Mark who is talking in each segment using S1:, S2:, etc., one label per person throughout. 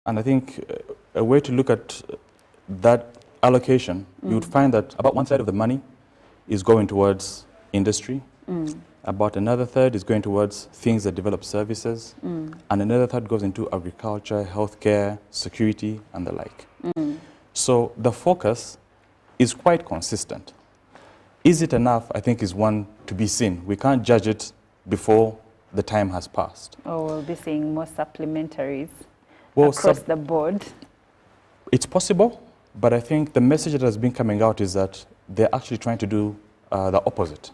S1: And I think a way to look at that allocation, you would find that about 1/3 of the money is going towards industry, about another third is going towards things that develop services, and another third goes into agriculture, healthcare, security, and the like. So the focus is quite consistent. Is it enough, I think, is one to be seen. We can't judge it before the time has passed.
S2: Or we'll be seeing more supplementaries across the board.
S1: It's possible, but I think the message that has been coming out is that they're actually trying to do the opposite.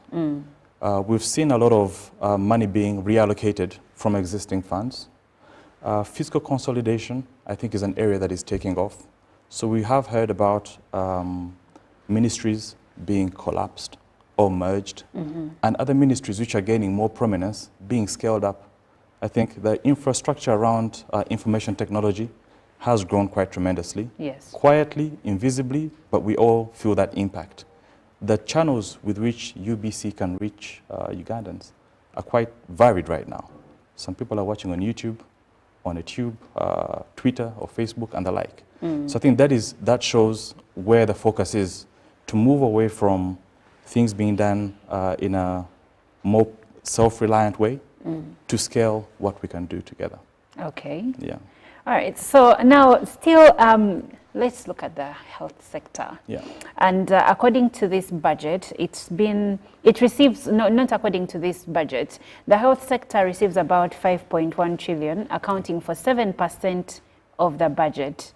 S1: We've seen a lot of money being reallocated from existing funds. Fiscal consolidation, I think, is an area that is taking off. So we have heard about ministries being collapsed or merged, and other ministries which are gaining more prominence being scaled up. I think the infrastructure around information technology has grown quite tremendously.
S2: Yes.
S1: Quietly, invisibly, but we all feel that impact. The channels with which UBC can reach Ugandans are quite varied right now. Some people are watching on YouTube, on a tube, Twitter or Facebook and the like. So I think that shows where the focus is, to move away from things being done in a more self-reliant way to scale what we can do together.
S2: Okay.
S1: Yeah.
S2: All right. So now still, let's look at the health sector.
S1: Yeah.
S2: And according to this budget, it receives, not according to this budget, the health sector receives about 5.1 trillion, accounting for 7% of the budget.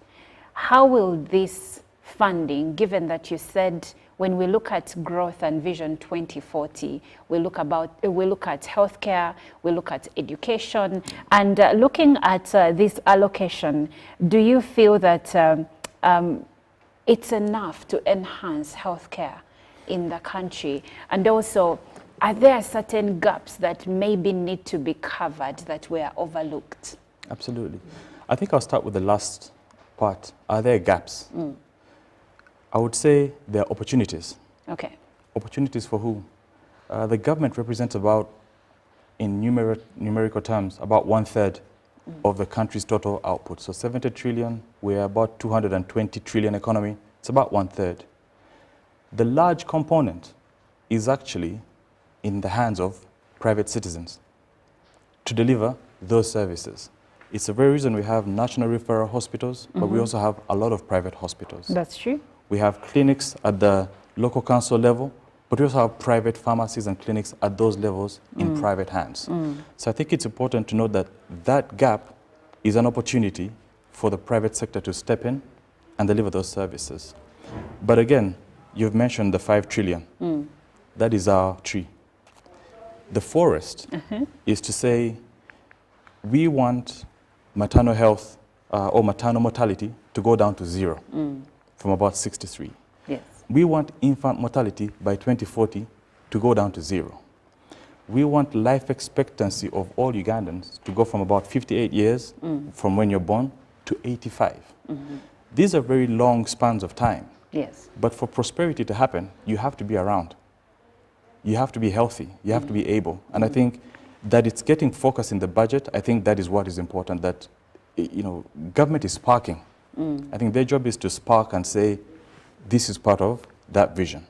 S2: How will this funding, given that you said when we look at growth and vision 2040, we look at healthcare, we look at education, and looking at this allocation, do you feel that it's enough to enhance healthcare in the country? And also, are there certain gaps that maybe need to be covered that were overlooked?
S1: Absolutely. I think I'll start with the last part. Are there gaps? I would say there are opportunities.
S2: Okay.
S1: Opportunities for who? The government represents about, in numerical terms, about 1/3 of the country's total output. So 70 trillion, we're about 220 trillion economy. It's about 1/3. The large component is actually in the hands of private citizens to deliver those services. It's the very reason we have national referral hospitals, but we also have a lot of private hospitals.
S2: That's true.
S1: We have clinics at the local council level, but we also have private pharmacies and clinics at those levels in private hands. So I think it's important to note that that gap is an opportunity for the private sector to step in and deliver those services. But again, you've mentioned the 5 trillion. That is our tree. The forest is to say we want maternal health or maternal mortality to go down to 0. From about 63.
S2: Yes.
S1: We want infant mortality by 2040 to go down to 0. We want life expectancy of all Ugandans to go from about 58 years from when you're born to 85. These are very long spans of time.
S2: Yes.
S1: But for prosperity to happen, you have to be around. You have to be healthy. You have to be able. And I think that it's getting focus in the budget. I think that is what is important, that government is sparking. I think their job is to spark and say, this is part of that vision.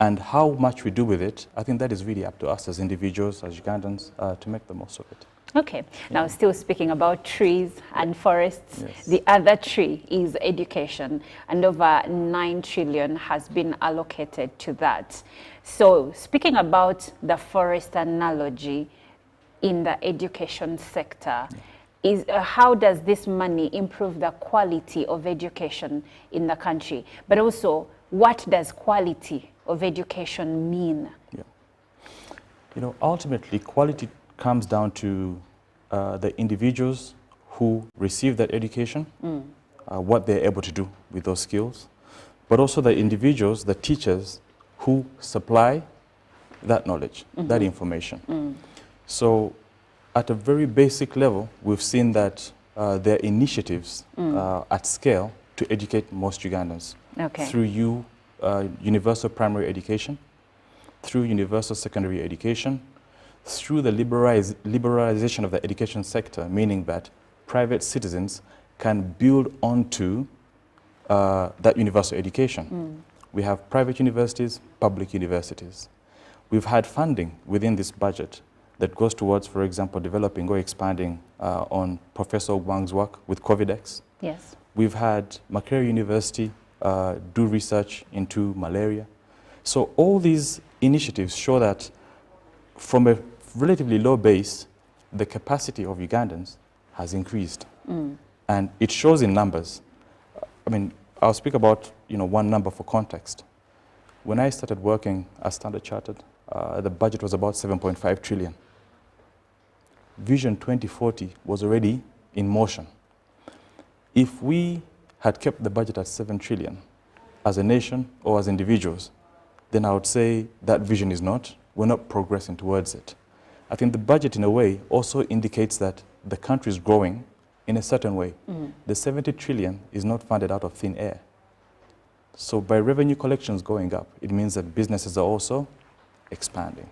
S1: And how much we do with it, I think that is really up to us as individuals, as Ugandans, to make the most of it.
S2: Okay. Now, still speaking about trees and forests, the other tree is education, and over 9 trillion has been allocated to that. So, speaking about the forest analogy in the education sector, how does this improve improve the quality of education in the country? But also, what does quality of education mean?
S1: Yeah. Ultimately, quality comes down to the individuals who receive that education, what they're able to do with those skills, but also the individuals, the teachers who supply that knowledge, that information. So, at a very basic level, we've seen that there are initiatives at scale to educate most Ugandans through universal primary education, through universal secondary education, through the liberalization of the education sector, meaning that private citizens can build onto that universal education. We have private universities, public universities. We've had funding within this budget that goes towards, for example, developing or expanding on Professor Ogwang's work with COVIDX.
S2: Yes.
S1: We've had Makerere University do research into malaria. So all these initiatives show that from a relatively low base, the capacity of Ugandans has increased. And it shows in numbers. I mean, I'll speak about one number for context. When I started working as Standard Chartered, the budget was about 7.5 trillion. Vision 2040 was already in motion. If we had kept the budget at 7 trillion as a nation or as individuals, then I would say that vision we're not progressing towards it. I think the budget in a way also indicates that the country is growing in a certain way. The 70 trillion is not funded out of thin air. So by revenue collections going up, it means that businesses are also expanding.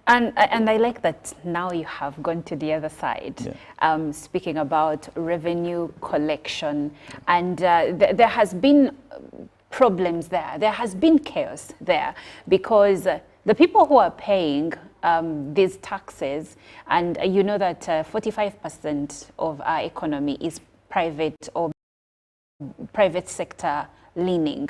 S2: And I like that now you have gone to the other side, speaking about revenue collection. And there has been problems there. There has been chaos there because the people who are paying these taxes, and you know that 45% of our economy is private or private sector leaning.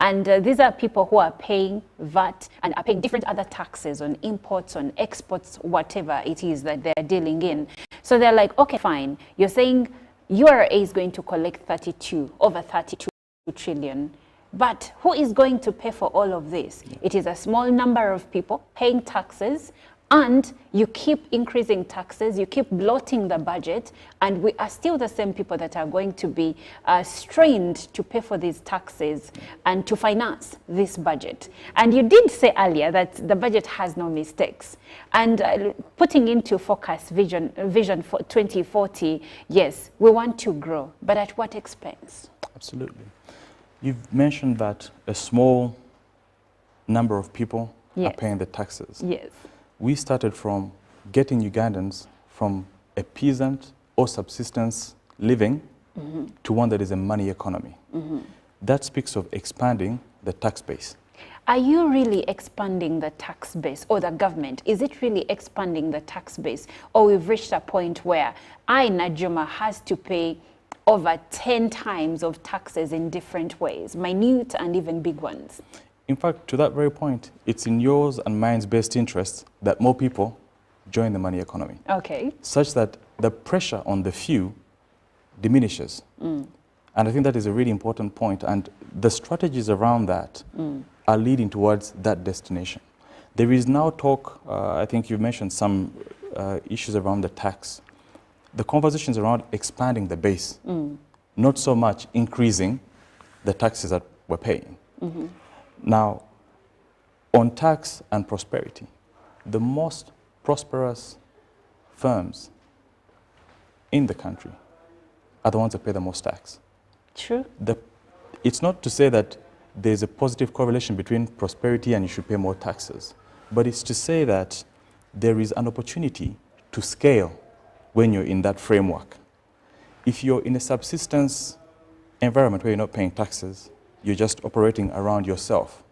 S2: And these are people who are paying VAT and are paying different other taxes on imports, on exports, whatever it is that they're dealing in. So they're like, okay, fine. You're saying URA is going to collect over 32 trillion. But who is going to pay for all of this? It is a small number of people paying taxes, and you keep increasing taxes, you keep bloating the budget, and we are still the same people that are going to be strained to pay for these taxes and to finance this budget. And you did say earlier that the budget has no mistakes. And putting into focus vision for 2040, yes, we want to grow, but at what expense?
S1: Absolutely. You've mentioned that a small number of people are paying the taxes.
S2: Yes.
S1: We started from getting Ugandans from a peasant or subsistence living to one that is a money economy. That speaks of expanding the tax base.
S2: Are you really expanding the tax base, or the government? Is it really expanding the tax base? Or we've reached a point where Najuma has to pay over 10 times of taxes in different ways, minute and even big ones?
S1: In fact, to that very point, it's in yours and mine's best interest that more people join the money economy.
S2: Okay.
S1: Such that the pressure on the few diminishes. And I think that is a really important point. And the strategies around that are leading towards that destination. There is now talk, I think you've mentioned some issues around the tax. The conversations around expanding the base, not so much increasing the taxes that we're paying. Now, on tax and prosperity, the most prosperous firms in the country are the ones that pay the most tax.
S2: True.
S1: It's not to say that there's a positive correlation between prosperity and you should pay more taxes, but it's to say that there is an opportunity to scale when you're in that framework. If you're in a subsistence environment where you're not paying taxes, you're just operating around yourself,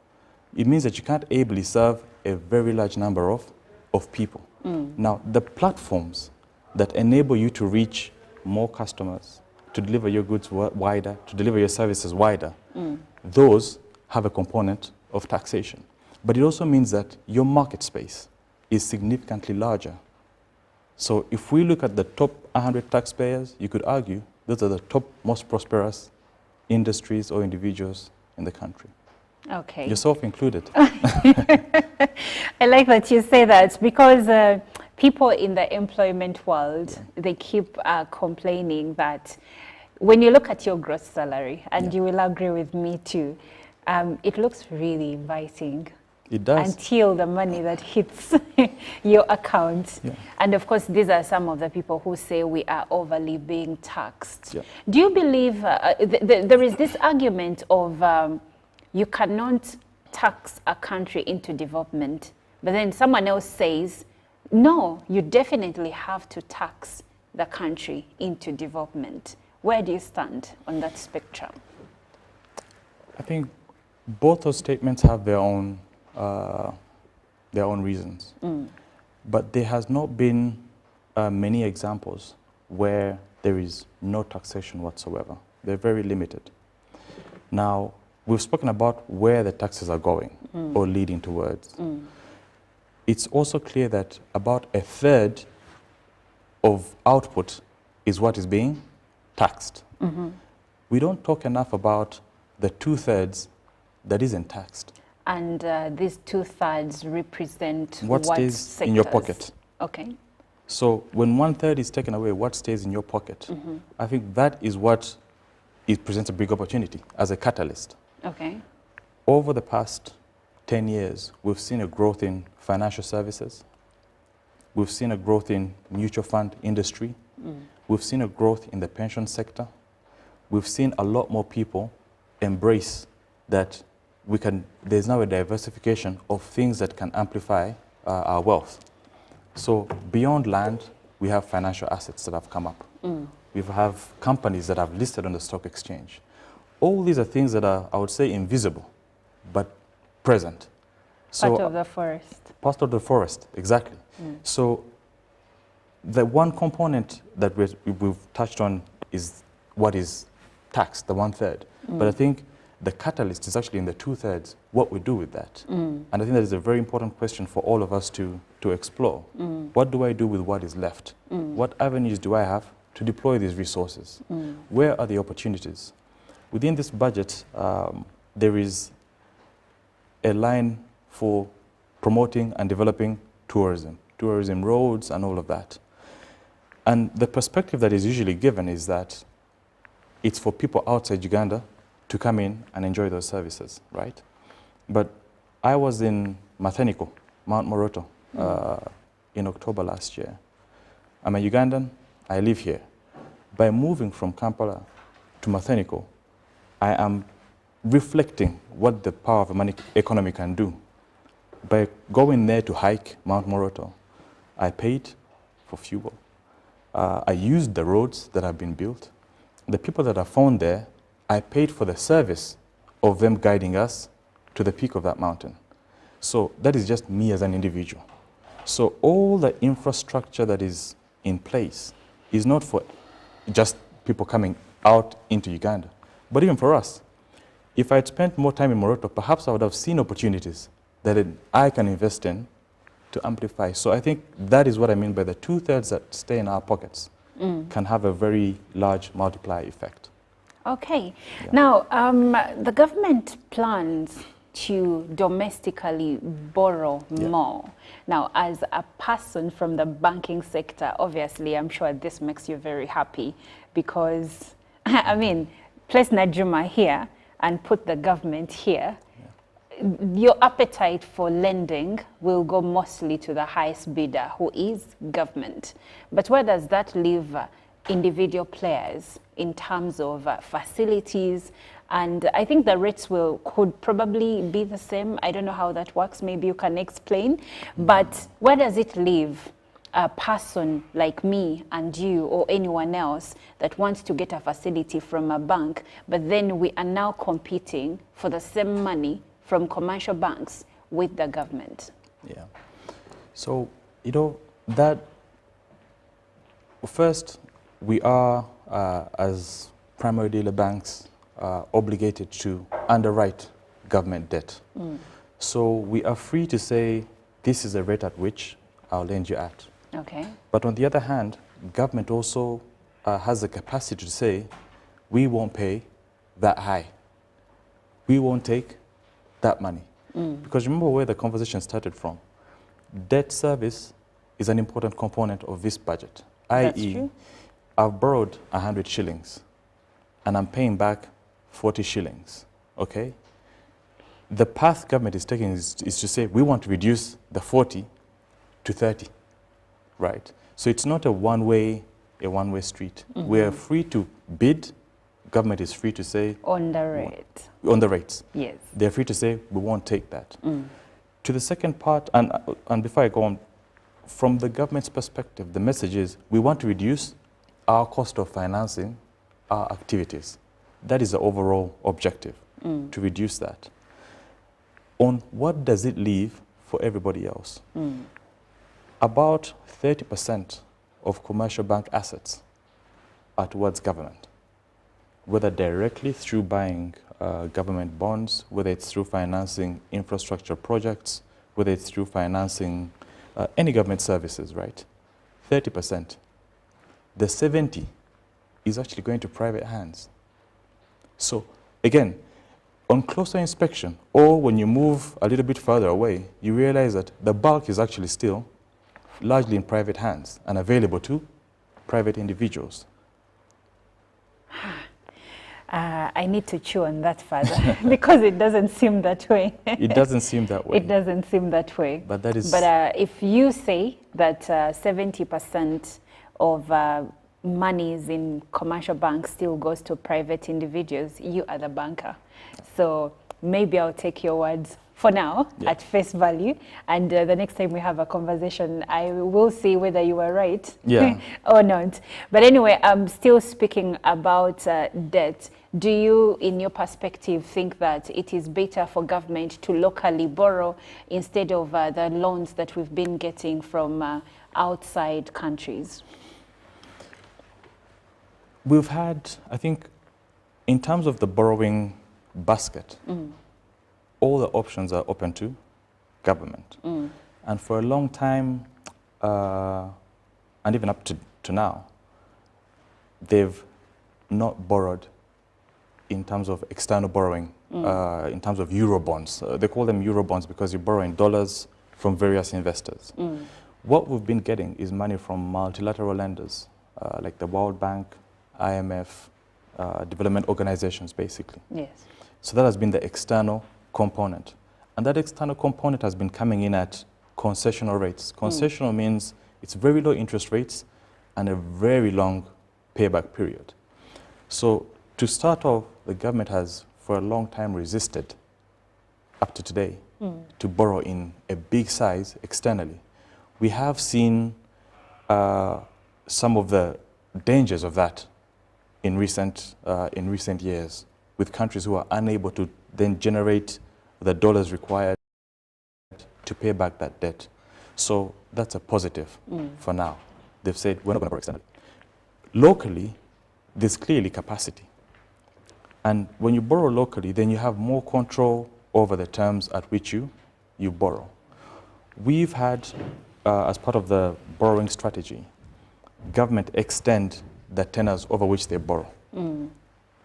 S1: it means that you can't ably serve a very large number of people. Now, the platforms that enable you to reach more customers, to deliver your goods wider, to deliver your services wider, those have a component of taxation. But it also means that your market space is significantly larger. So if we look at the top 100 taxpayers, you could argue those are the top most prosperous industries or individuals in the country.
S2: Okay.
S1: Yourself included.
S2: I like that you say that, because people in the employment world, they keep complaining that when you look at your gross salary, and you will agree with me too, it looks really inviting.
S1: It does.
S2: Until the money that hits your account. And of course, these are some of the people who say we are overly being taxed. Do you believe there is this argument of you cannot tax a country into development, but then someone else says, no, you definitely have to tax the country into development. Where do you stand on that spectrum?
S1: I think both those statements have their own reasons. But there has not been many examples where there is no taxation whatsoever. They're very limited. Now, we've spoken about where the taxes are going or leading towards. It's also clear that about a third of output is what is being taxed. We don't talk enough about the 2/3 that isn't taxed.
S2: And these 2/3 represent
S1: what stays
S2: sectors?
S1: In your pocket.
S2: Okay.
S1: So when 1/3 is taken away, what stays in your pocket? I think that is what presents a big opportunity as a catalyst.
S2: Okay.
S1: Over the past 10 years, we've seen a growth in financial services. We've seen a growth in mutual fund industry. We've seen a growth in the pension sector. We've seen a lot more people embrace that there's now a diversification of things that can amplify our wealth. So beyond land, we have financial assets that have come up. We have companies that have listed on the stock exchange. All these are things that are, I would say, invisible, but present. So,
S2: part of the forest.
S1: Part of the forest, exactly. So the one component that we've touched on is what is taxed, the 1/3. But I think the catalyst is actually in the 2/3, what we do with that. And I think that is a very important question for all of us to explore. What do I do with what is left? What avenues do I have to deploy these resources? Where are the opportunities? Within this budget, there is a line for promoting and developing tourism roads and all of that. And the perspective that is usually given is that it's for people outside Uganda to come in and enjoy those services, right? But I was in Matheniko, Mount Moroto, in October last year. I'm a Ugandan, I live here. By moving from Kampala to Matheniko, I am reflecting what the power of a economy can do. By going there to hike Mount Moroto, I paid for fuel. I used the roads that have been built. The people that are found there, I paid for the service of them guiding us to the peak of that mountain. So that is just me as an individual. So all the infrastructure that is in place is not for just people coming out into Uganda, but even for us. If I had spent more time in Moroto, perhaps I would have seen opportunities that I can invest in to amplify. So I think that is what I mean by the 2/3 that stay in our pockets can have a very large multiplier effect.
S2: Okay.
S1: Yeah.
S2: Now, the government plans to domestically borrow more. Now, as a person from the banking sector, obviously, I'm sure this makes you very happy because, I mean, place Najuma here and put the government here. Your appetite for lending will go mostly to the highest bidder, who is government. But where does that leave individual players in terms of facilities? And I think the rates could probably be the same. I don't know how that works. Maybe you can explain. But where does it leave a person like me and you or anyone else that wants to get a facility from a bank, but then we are now competing for the same money from commercial banks with the government?
S1: Yeah. So, you know, that first, we are, as primary dealer banks, obligated to underwrite government debt. So we are free to say, this is the rate at which I'll lend you at.
S2: Okay.
S1: But on the other hand, government also has the capacity to say, we won't pay that high. We won't take that money. Because remember where the conversation started from. Debt service is an important component of this budget. I.e., I've borrowed 100 shillings and I'm paying back 40 shillings, okay? The path government is taking is to say, we want to reduce the 40 to 30, right? So it's not a one-way street. We're free to bid. Government is free to say...
S2: On the rate.
S1: On the rates.
S2: Yes.
S1: They're free to say, we won't take that. To the second part, and before I go on, from the government's perspective, the message is, we want to reduce our cost of financing our activities. That is the overall objective, to reduce that. On what does it leave for everybody else? About 30% of commercial bank assets are towards government, whether directly through buying government bonds, whether it's through financing infrastructure projects, whether it's through financing any government services, right? 30%. The 70 is actually going to private hands. So again, on closer inspection, or when you move a little bit further away, you realize that the bulk is actually still largely in private hands and available to private individuals.
S2: I need to chew on that further because it doesn't seem that way.
S1: It doesn't seem that way.
S2: It doesn't seem that way.
S1: But that is.
S2: But if you say that 70% of monies in commercial banks still goes to private individuals, you are the banker. So maybe I'll take your words for now at face value, and the next time we have a conversation, I will see whether you were right or not. But anyway, I'm still speaking about debt. Do you, in your perspective, think that it is better for government to locally borrow instead of the loans that we've been getting from outside countries?
S1: We've had, I think, in terms of the borrowing basket, all the options are open to government. And for a long time, and even up to now, they've not borrowed in terms of external borrowing, in terms of Eurobonds. They call them Eurobonds because you borrow in dollars from various investors. What we've been getting is money from multilateral lenders, like the World Bank, IMF, development organizations, basically.
S2: Yes.
S1: So that has been the external component. And that external component has been coming in at concessional rates. Concessional means it's very low interest rates and a very long payback period. So to start off, the government has for a long time resisted, up to today, to borrow in a big size externally. We have seen some of the dangers of that in recent years, with countries who are unable to then generate the dollars required to pay back that debt. So that's a positive for now. They've said, we're not going to borrow externally. Locally, there's clearly capacity. And when you borrow locally, then you have more control over the terms at which you borrow. We've had, as part of the borrowing strategy, government extend the tenors over which they borrow.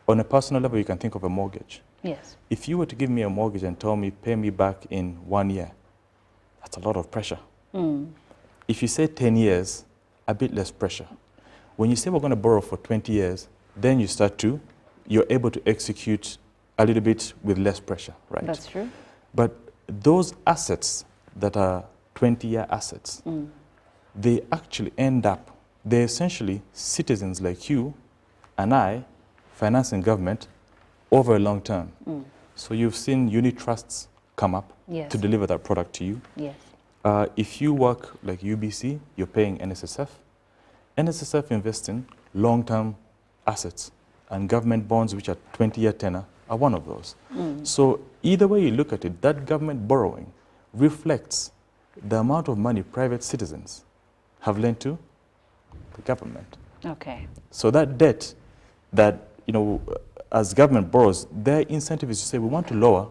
S1: On a personal level, you can think of a mortgage.
S2: Yes.
S1: If you were to give me a mortgage and tell me, pay me back in 1 year, that's a lot of pressure. If you say 10 years, a bit less pressure. When you say we're going to borrow for 20 years, then you're able to execute a little bit with less pressure, right?
S2: That's true.
S1: But those assets that are 20-year assets, they actually end up, they're essentially citizens like you and I financing government over a long term. So you've seen unit trusts come up to deliver that product to you.
S2: Yes.
S1: If you work like UBC, you're paying NSSF. NSSF invests in long-term assets, and government bonds, which are 20-year tenor, are one of those. So either way you look at it, that government borrowing reflects the amount of money private citizens have lent to the government.
S2: Okay.
S1: So that debt that, as government borrows, their incentive is to say, we want to lower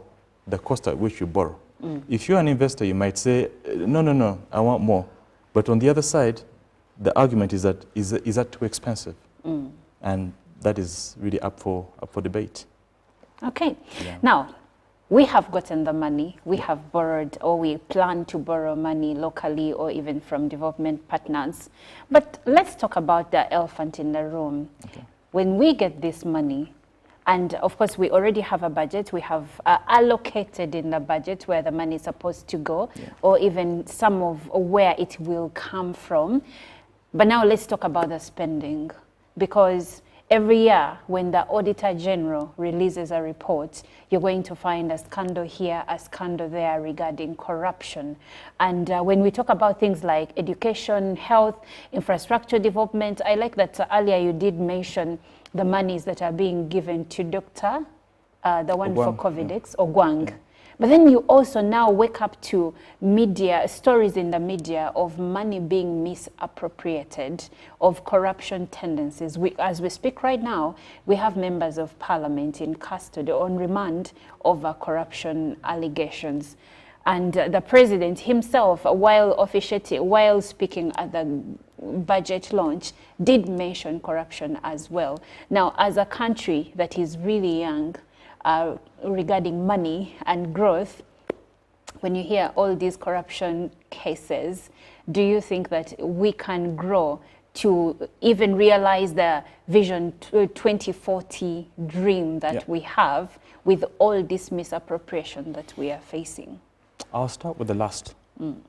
S1: the cost at which you borrow. If you're an investor, you might say, no, I want more. But on the other side, the argument is that, is that too expensive? And that is really up for debate.
S2: Okay.
S1: Yeah.
S2: Now, we have gotten the money, we have borrowed, or we plan to borrow money locally or even from development partners. But let's talk about the elephant in the room.
S1: Okay.
S2: When we get this money, and of course we already have a budget, we have allocated in the budget where the money is supposed to go, or even some of where it will come from. But now let's talk about the spending, because every year when the Auditor General releases a report, you're going to find a scandal here, a scandal there regarding corruption. And when we talk about things like education, health, infrastructure development, I like that earlier you did mention the monies that are being given to Dr. The one for
S1: Ogwang,
S2: Covidex, Ogwang. But then you also now wake up to media, stories in the media of money being misappropriated, of corruption tendencies. As we speak right now, we have members of parliament in custody on remand over corruption allegations. And the president himself, while speaking at the budget launch, did mention corruption as well. Now, as a country that is really young, regarding money and growth, when you hear all these corruption cases, do you think that we can grow to even realize the Vision 2040 dream that we have with all this misappropriation that we are facing?
S1: I'll start with the last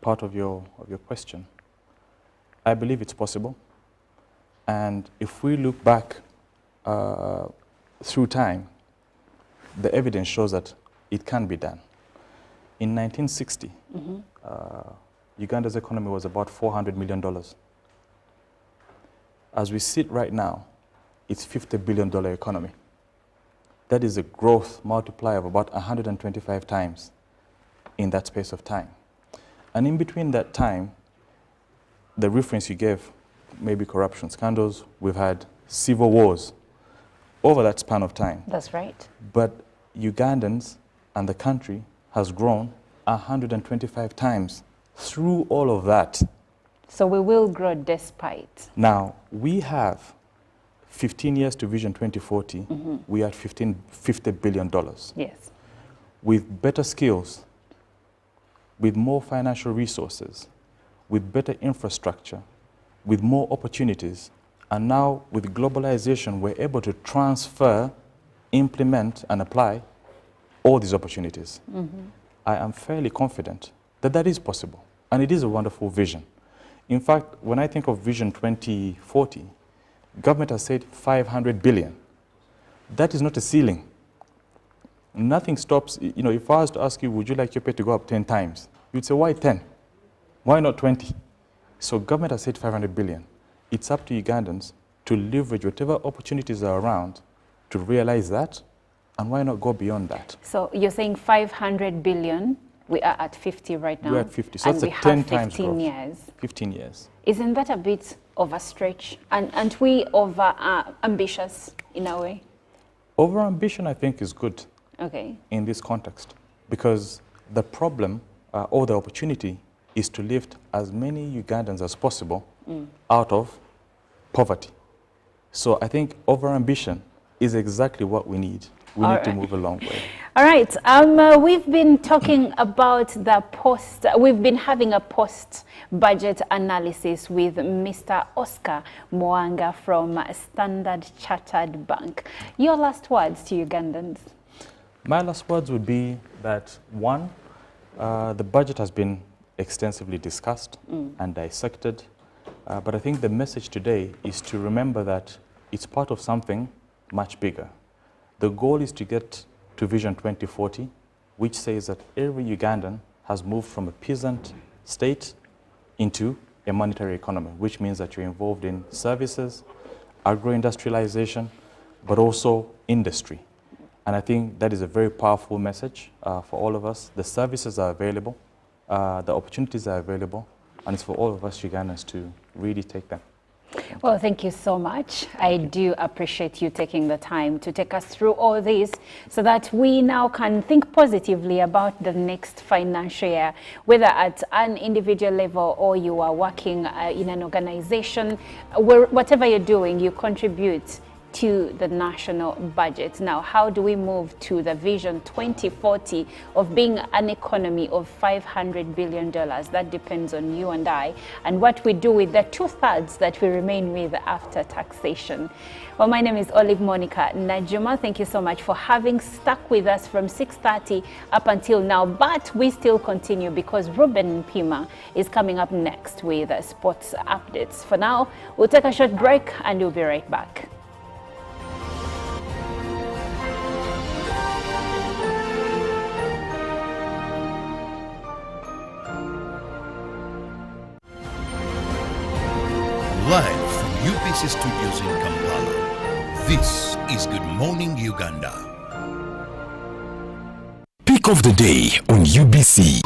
S1: part of your question. I believe it's possible. And if we look back through time, the evidence shows that it can be done. In 1960, Uganda's economy was about $400 million. As we sit right now, it's $50 billion economy. That is a growth multiplier of about 125 times in that space of time. And in between that time, the reference you gave, maybe corruption scandals, we've had civil wars over that span of time.
S2: That's right.
S1: But Ugandans and the country has grown 125 times through all of that.
S2: So we will grow despite.
S1: Now, we have 15 years to Vision 2040. We are at $50 billion.
S2: Yes.
S1: With better skills, with more financial resources, with better infrastructure, with more opportunities, and now with globalization, we're able to transfer, implement, and apply all these opportunities. I am fairly confident that that is possible, and it is a wonderful vision. In fact, when I think of Vision 2040, government has said 500 billion. That is not a ceiling. Nothing stops, if I was to ask you, would you like your pay to go up 10 times? You'd say, why 10? Why not 20? So government has said 500 billion. It's up to Ugandans to leverage whatever opportunities are around to realize that, and why not go beyond that?
S2: So you're saying 500 billion, we are at 50 right now.
S1: We're at 50, so
S2: and
S1: that's a 10 times growth.
S2: 15 years.
S1: 15 years.
S2: Isn't that a bit of a stretch? And aren't we over ambitious in a way?
S1: Over ambition, I think, is good in this context, because the problem or the opportunity is to lift as many Ugandans as possible out of poverty. So I think over ambition is exactly what we need. We need to move a long way.
S2: All right. We've been talking about the we've been having a post-budget analysis with Mr. Oscar Mwanga from Standard Chartered Bank. Your last words to Ugandans?
S1: My last words would be that, one, the budget has been extensively discussed and dissected, but I think the message today is to remember that it's part of something much bigger. The goal is to get to Vision 2040, which says that every Ugandan has moved from a peasant state into a monetary economy, which means that you're involved in services, agro-industrialization, but also industry. And I think that is a very powerful message for all of us. The services are available, the opportunities are available, and it's for all of us Ugandans to really take them.
S2: Well, thank you so much. I do appreciate you taking the time to take us through all this so that we now can think positively about the next financial year, whether at an individual level or you are working in an organization, whatever you're doing, you contribute to the national budget. Now, how do we move to the Vision 2040 of being an economy of $500 billion? That depends on you and I, and what we do with the 2/3 that we remain with after taxation. Well, my name is Olive Monica Najuma. Thank you so much for having stuck with us from 6:30 up until now, but we still continue because Ruben Pima is coming up next with sports updates. For now, we'll take a short break and we'll be right back.
S3: Live from UPC Studios in Kampala, This is Good Morning Uganda.
S4: Pick of the day on UBC.